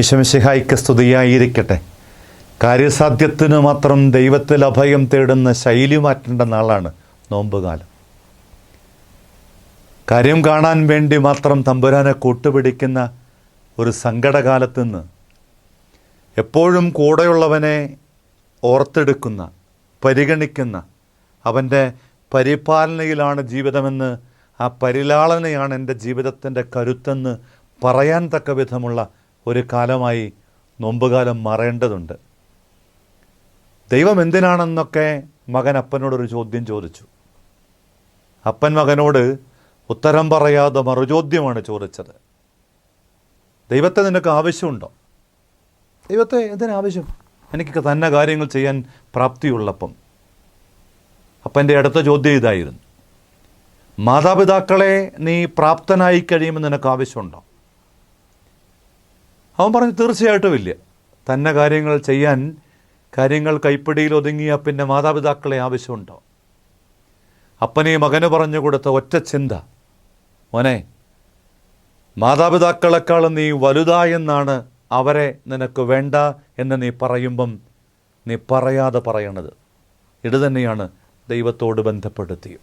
ഈശോമിശിഹായ്ക്ക് സ്തുതിയായിരിക്കട്ടെ. കാര്യസാധ്യത്തിന് മാത്രം ദൈവത്തിൽ അഭയം തേടുന്ന ശൈലി മാറ്റേണ്ട നാളാണ് നോമ്പുകാലം. കാര്യം കാണാൻ വേണ്ടി മാത്രം തമ്പുരാനെ കൂട്ടുപിടിക്കുന്ന ഒരു സങ്കടകാലത്ത് നിന്ന് എപ്പോഴും കൂടെയുള്ളവനെ ഓർത്തെടുക്കുന്ന, പരിഗണിക്കുന്ന, അവൻ്റെ പരിപാലനയിലാണ് ജീവിതമെന്ന്, ആ പരിലാളനയാണ് എൻ്റെ ജീവിതത്തിൻ്റെ കരുത്തെന്ന് പറയാൻ തക്ക വിധമുള്ള ഒരു കാലമായി നോമ്പുകാലം മാറേണ്ടതുണ്ട്. ദൈവം എന്തിനാണെന്നൊക്കെ മകൻ അപ്പനോടൊരു ചോദ്യം ചോദിച്ചു. അപ്പൻ മകനോട് ഉത്തരം പറയാതെ മറുചോദ്യമാണ് ചോദിച്ചത്. ദൈവത്തെ നിനക്ക് ആവശ്യമുണ്ടോ? ദൈവത്തെ എന്തിനാവശ്യം? എനിക്ക് തന്നെ കാര്യങ്ങൾ ചെയ്യാൻ പ്രാപ്തിയുള്ളപ്പം. അപ്പൻ്റെ അടുത്ത ചോദ്യം ഇതായിരുന്നു: മാതാപിതാക്കളെ നീ പ്രാപ്തനായി കഴിയുമ്പോൾ നിനക്ക് ആവശ്യമുണ്ടോ? അവൻ പറഞ്ഞു, തീർച്ചയായിട്ടും ഇല്ല. തന്നെ കാര്യങ്ങൾ ചെയ്യാൻ, കാര്യങ്ങൾ കൈപ്പിടിയിൽ ഒതുങ്ങിയ പിന്നെ മാതാപിതാക്കളെ ആവശ്യമുണ്ടോ? അപ്പനീ മകന് പറഞ്ഞു കൊടുത്ത ഒറ്റ ചിന്ത: മോനെ, മാതാപിതാക്കളെക്കാളും നീ വലുതായെന്നാണ് അവരെ നിനക്ക് വേണ്ട എന്ന് നീ പറയുമ്പം നീ പറയാതെ പറയണത്. ഇത് തന്നെയാണ് ദൈവത്തോട് ബന്ധപ്പെടുത്തിയും.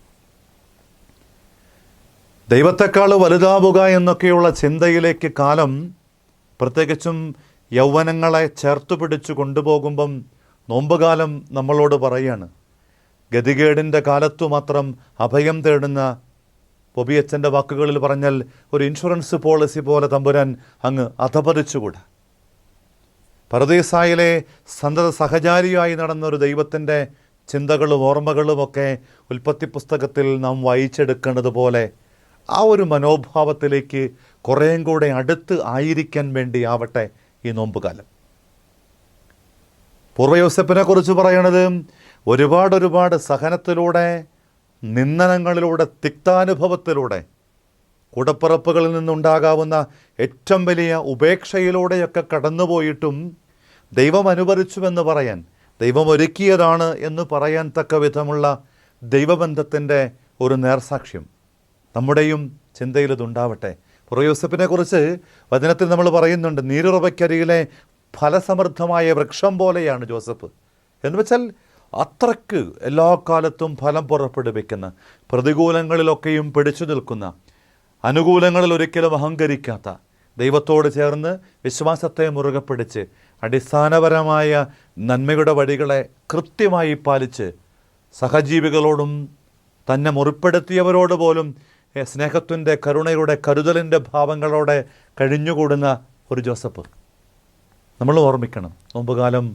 ദൈവത്തെക്കാൾ വലുതാവുക എന്നൊക്കെയുള്ള ചിന്തയിലേക്ക് കാലം, പ്രത്യേകിച്ചും യൗവനങ്ങളെ ചേർത്തു പിടിച്ചു കൊണ്ടുപോകുമ്പം നോമ്പുകാലം നമ്മളോട് പറയാണ്, ഗതികേടിൻ്റെ കാലത്തു മാത്രം അഭയം തേടുന്ന ബോബിയച്ചൻ്റെ വാക്കുകളിൽ പറഞ്ഞാൽ ഒരു ഇൻഷുറൻസ് പോളിസി പോലെ തമ്പുരാൻ അങ്ങ് അധപതിച്ചുകൂടാ. പരദീസായിലെ സന്തത സഹചാരിയായി നടന്നൊരു ദൈവത്തിൻ്റെ ചിന്തകളും ഓർമ്മകളുമൊക്കെ ഉൽപ്പത്തി പുസ്തകത്തിൽ നാം വായിച്ചെടുക്കേണ്ടത് പോലെ ആ ഒരു മനോഭാവത്തിലേക്ക് കുറേയും കൂടെ അടുത്ത് ആയിരിക്കാൻ വേണ്ടി ആവട്ടെ ഈ നോമ്പുകാലം. പൂർവ്വ യോസേപ്പിനെ കുറിച്ച് പറയണത് ഒരുപാട് സഹനത്തിലൂടെ, നിന്ദനങ്ങളിലൂടെ, തിക്താനുഭവത്തിലൂടെ, കൂടപ്പിറപ്പുകളിൽ നിന്നുണ്ടാകാവുന്ന ഏറ്റവും വലിയ ഉപേക്ഷയിലൂടെയൊക്കെ കടന്നുപോയിട്ടും ദൈവം അനുവദിച്ചുവെന്ന് പറയാൻ, ദൈവം ഒരുക്കിയതാണ് എന്ന് പറയാൻ തക്ക വിധമുള്ള ദൈവബന്ധത്തിൻ്റെ ഒരു നേർസാക്ഷ്യം നമ്മുടെയും ചിന്തയിലിതുണ്ടാവട്ടെ. പൂർവ്വ യോസേപ്പിനെ കുറിച്ച് വചനത്തിൽ നമ്മൾ പറയുന്നുണ്ട്, നീരുറവയ്ക്കരികിലെ ഫലസമൃദ്ധമായ വൃക്ഷം പോലെയാണ് ജോസഫ്. എന്ന് വെച്ചാൽ അത്രയ്ക്ക് എല്ലാ കാലത്തും ഫലം പുറപ്പെടുവിക്കുന്ന, പ്രതികൂലങ്ങളിലൊക്കെയും പിടിച്ചു നിൽക്കുന്ന, അനുകൂലങ്ങളിൽ ഒരിക്കലും അഹങ്കരിക്കാത്ത, ദൈവത്തോട് ചേർന്ന് വിശ്വാസത്തെ മുറുകെ പിടിച്ച് അടിസ്ഥാനപരമായ നന്മയുടെ വഴികളെ കൃത്യമായി പാലിച്ച് സഹജീവികളോടും തന്നെ മുറിപ്പെടുത്തിയവരോട് പോലും സ്നേഹത്തിൻ്റെ, കരുണയുടെ, കരുതലിൻ്റെ ഭാവങ്ങളോടെ കഴിഞ്ഞുകൂടുന്ന ഒരു ജോസഫ് നമ്മൾ ഓർമ്മിക്കണം. നോമ്പുകാലം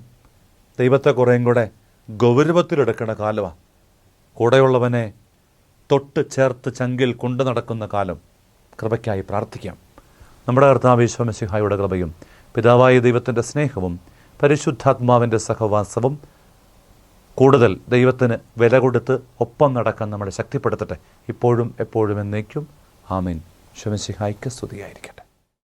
ദൈവത്തെ കുറേയും കൂടെ ഗൗരവത്തിലെടുക്കുന്ന കാലമാണ്. കൂടെയുള്ളവനെ തൊട്ട് ചേർത്ത് ചങ്കിൽ കൊണ്ടു നടക്കുന്ന കാലം. കൃപയ്ക്കായി പ്രാർത്ഥിക്കാം. നമ്മുടെ കർത്താവ് യേശു മിശിഹായുടെ കൃപയും പിതാവായ ദൈവത്തിൻ്റെ സ്നേഹവും പരിശുദ്ധാത്മാവിൻ്റെ സഹവാസവും കൂടുതൽ ദൈവത്തിന് വില കൊടുത്ത് ഒപ്പം നടക്കാൻ നമ്മളെ ശക്തിപ്പെടുത്തട്ടെ, ഇപ്പോഴും എപ്പോഴും എന്നേക്കും. ആമീൻ. യേശു മിശിഹായ്ക്ക് സ്തുതിയായിരിക്കട്ടെ.